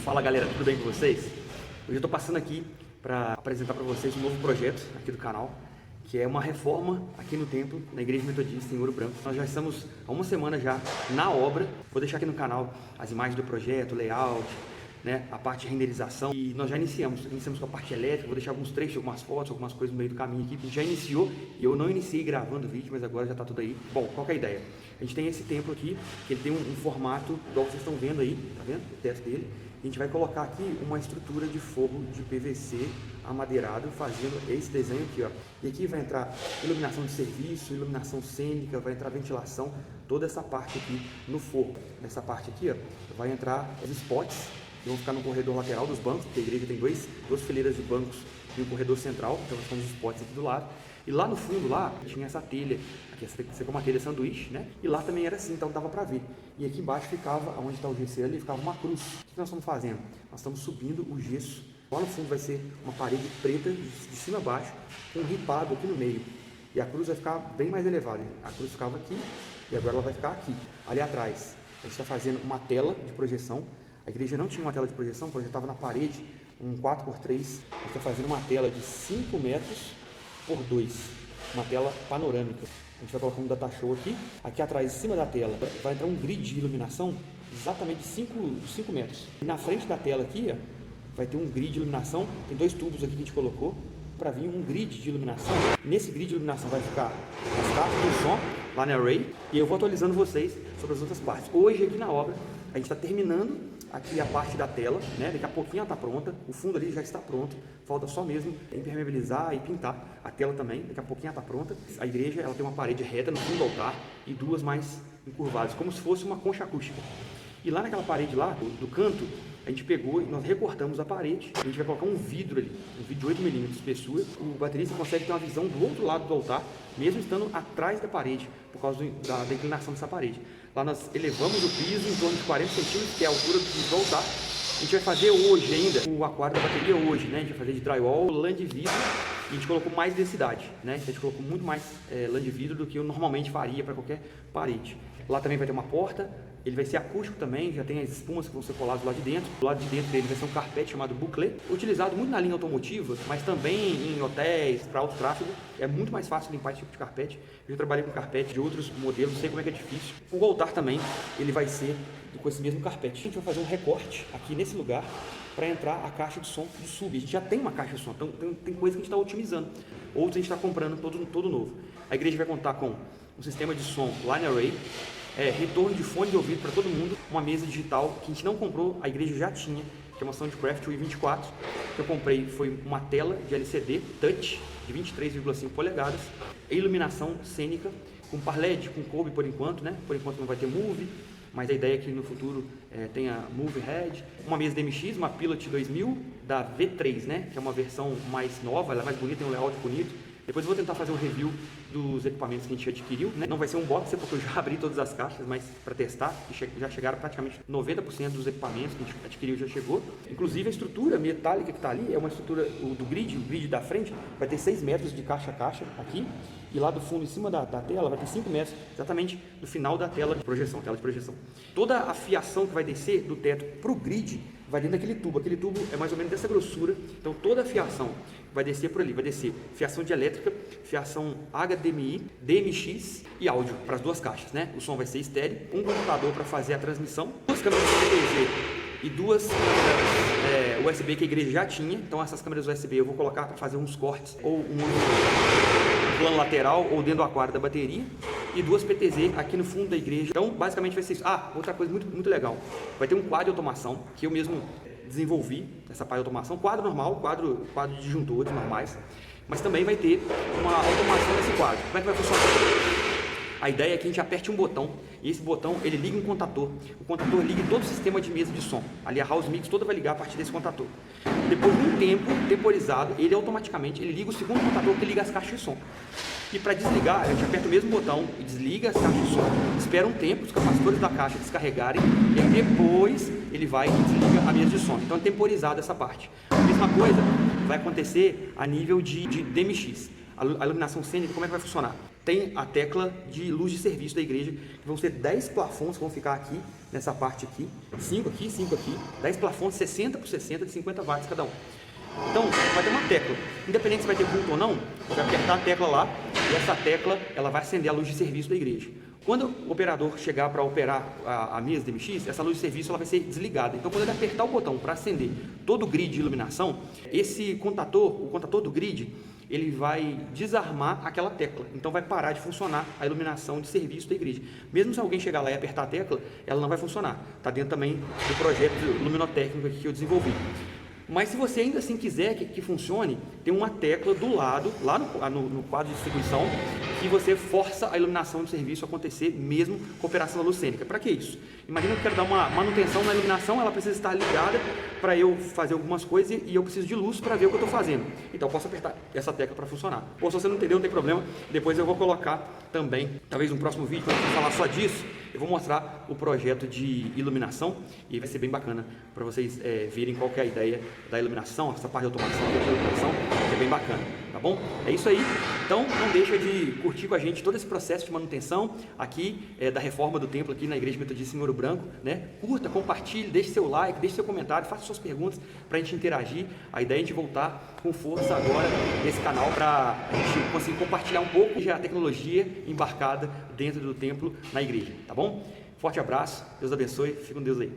Fala galera, tudo bem com vocês? Hoje eu estou passando aqui para apresentar para vocês um novo projeto aqui do canal, que é uma reforma aqui no templo, na Igreja Metodista em Ouro Branco. Nós já estamos há uma semana já na obra. Vou deixar aqui no canal as imagens do projeto, o layout, né, a parte de renderização, e nós já iniciamos com a parte elétrica. Vou deixar alguns trechos, algumas fotos, algumas coisas no meio do caminho aqui. A gente já iniciou, e eu não iniciei gravando o vídeo, mas agora já está tudo aí. Bom, qual que é a ideia? A gente tem esse templo aqui, que ele tem um formato, igual vocês estão vendo aí, tá vendo? O teto dele. A gente vai colocar aqui uma estrutura de forro de PVC amadeirado, fazendo esse desenho aqui, ó. E aqui vai entrar iluminação de serviço, iluminação cênica, vai entrar ventilação, toda essa parte aqui no forro. Nessa parte aqui, ó, vai entrar os spots, que vão ficar no corredor lateral dos bancos, porque a igreja tem duas fileiras de bancos e um corredor central, então nós temos os spots aqui do lado. E lá no fundo, lá, tinha essa telha, aqui essa é uma telha sanduíche, né? E lá também era assim, então dava pra ver. E aqui embaixo ficava, onde está o gesso ali, ficava uma cruz. O que nós estamos fazendo? Nós estamos subindo o gesso. Lá no fundo vai ser uma parede preta, de cima a baixo, com um ripado aqui no meio. E a cruz vai ficar bem mais elevada. A cruz ficava aqui, e agora ela vai ficar aqui. Ali atrás, a gente está fazendo uma tela de projeção. A igreja não tinha uma tela de projeção, projetava na parede, um 4x3. A gente está fazendo uma tela de 5 metros por 2, uma tela panorâmica. A gente vai colocar um data show aqui. Aqui atrás, em cima da tela, vai entrar um grid de iluminação exatamente de 5 metros. E na frente da tela aqui, ó, vai ter um grid de iluminação. Tem 2 tubos aqui que a gente colocou para vir um grid de iluminação. Nesse grid de iluminação vai ficar as caixas do som lá na Array, e eu vou atualizando vocês sobre as outras partes. Hoje aqui na obra a gente está terminando aqui a parte da tela, né? Daqui a pouquinho ela está pronta, o fundo ali já está pronto, falta só mesmo impermeabilizar e pintar a tela também. Daqui a pouquinho ela está pronta. A igreja ela tem uma parede reta no fundo do altar e 2 mais encurvadas, como se fosse uma concha acústica. E lá naquela parede lá, do canto, a gente pegou e nós recortamos a parede. A gente vai colocar um vidro ali, um vidro de 8 mm de espessura. O baterista consegue ter uma visão do outro lado do altar, mesmo estando atrás da parede, por causa da inclinação dessa parede. Lá nós elevamos o piso em torno de 40 centímetros, que é a altura do piso do altar. A gente vai fazer hoje ainda o aquário da bateria hoje, né? A gente vai fazer de drywall, lã de vidro, e a gente colocou mais densidade, né? A gente colocou muito mais lã de vidro do que eu normalmente faria para qualquer parede. Lá também vai ter uma porta. Ele vai ser acústico também, já tem as espumas que vão ser coladas lá de dentro. Do lado de dentro dele vai ser um carpete chamado bouclé, utilizado muito na linha automotiva, mas também em hotéis, para alto tráfego. É muito mais fácil limpar esse tipo de carpete. Eu já trabalhei com carpete de outros modelos, sei como é que é difícil. O altar também, ele vai ser com esse mesmo carpete. A gente vai fazer um recorte aqui nesse lugar para entrar a caixa de som do sub. A gente já tem uma caixa de som, então tem coisa que a gente está otimizando. Outros a gente está comprando todo novo. A igreja vai contar com um sistema de som Line Array, retorno de fone de ouvido para todo mundo, uma mesa digital que a gente não comprou, a igreja já tinha, que é uma Soundcraft UI24, que eu comprei, foi uma tela de LCD Touch de 23,5 polegadas, iluminação cênica, com par LED, com Kobe por enquanto, né? Por enquanto não vai ter Move, mas a ideia é que no futuro tenha Move Head, uma mesa DMX, uma Pilot 2000 da V3, né? Que é uma versão mais nova, ela é mais bonita, tem um layout bonito. Depois eu vou tentar fazer um review dos equipamentos que a gente adquiriu, né? Não vai ser um box, porque eu já abri todas as caixas, mas para testar, já chegaram praticamente 90% dos equipamentos que a gente adquiriu já chegou. Inclusive a estrutura metálica que está ali é uma estrutura do grid, o grid da frente vai ter 6 metros de caixa a caixa aqui, e lá do fundo, em cima da tela, vai ter 5 metros, exatamente no final da tela de projeção, Toda a fiação que vai descer do teto para o grid vai dentro daquele tubo. Aquele tubo é mais ou menos dessa grossura, então toda a fiação vai descer por ali, vai descer fiação de elétrica, fiação HDMI, DMX e áudio para as 2 caixas, né? O som vai ser estéreo, um computador para fazer a transmissão, 2 câmeras PTZ e 2 câmeras USB que a igreja já tinha. Então essas câmeras USB eu vou colocar para fazer uns cortes ou um plano lateral ou dentro do aquário da bateria, e 2 PTZ aqui no fundo da igreja. Então basicamente vai ser isso. Outra coisa muito legal, vai ter um quadro de automação que eu mesmo desenvolvi, essa parte de automação, quadro normal, quadro de disjuntores normais, mas também vai ter uma automação nesse quadro. Como é que vai funcionar? A ideia é que a gente aperte um botão, e esse botão ele liga um contator. O contator liga todo o sistema de mesa de som. Ali a House Mix toda vai ligar a partir desse contator. Depois de um tempo temporizado, ele automaticamente liga o segundo contator que liga as caixas de som. E para desligar, a gente aperta o mesmo botão e desliga as caixas de som, espera um tempo os capacitores da caixa descarregarem, e aí depois ele vai e desliga a mesa de som. Então é temporizado essa parte. A mesma coisa vai acontecer a nível de DMX. A iluminação cênica, como é que vai funcionar? tem a tecla de luz de serviço da igreja, que vão ser 10 plafons que vão ficar aqui, nessa parte aqui, 5 aqui, 5 aqui, 10 plafons 60 por 60 de 50 watts cada um. Então, vai ter uma tecla, independente se vai ter culto ou não, você vai apertar a tecla lá, e essa tecla ela vai acender a luz de serviço da igreja. Quando o operador chegar para operar a mesa DMX, essa luz de serviço ela vai ser desligada. Então, quando ele apertar o botão para acender todo o grid de iluminação, esse contator, o contator do grid, ele vai desarmar aquela tecla. Então, vai parar de funcionar a iluminação de serviço da igreja. Mesmo se alguém chegar lá e apertar a tecla, ela não vai funcionar. Está dentro também do projeto luminotécnico que eu desenvolvi. Mas se você ainda assim quiser que funcione, tem uma tecla do lado, lá no quadro de distribuição, que você força a iluminação do serviço a acontecer mesmo com a operação da luz cênica. Para que isso? Imagina que eu quero dar uma manutenção na iluminação, ela precisa estar ligada para eu fazer algumas coisas e eu preciso de luz para ver o que eu estou fazendo. Então eu posso apertar essa tecla para funcionar. Ou se você não entendeu, não tem problema, depois eu vou colocar também, talvez um próximo vídeo, quando eu falar só disso, eu vou mostrar o projeto de iluminação e vai ser bem bacana para vocês verem qual que é a ideia da iluminação, essa parte de automação da iluminação, que é bem bacana, tá bom? É isso aí, então não deixa de curtir com a gente todo esse processo de manutenção aqui da reforma do templo aqui na Igreja Metodista em Ouro Branco, né? Curta, compartilhe, deixe seu like, deixe seu comentário, faça suas perguntas para a gente interagir. A ideia é a gente voltar com força agora nesse canal para a gente conseguir compartilhar um pouco de a tecnologia embarcada dentro do templo na igreja, tá bom? Forte abraço, Deus abençoe, fique com Deus aí.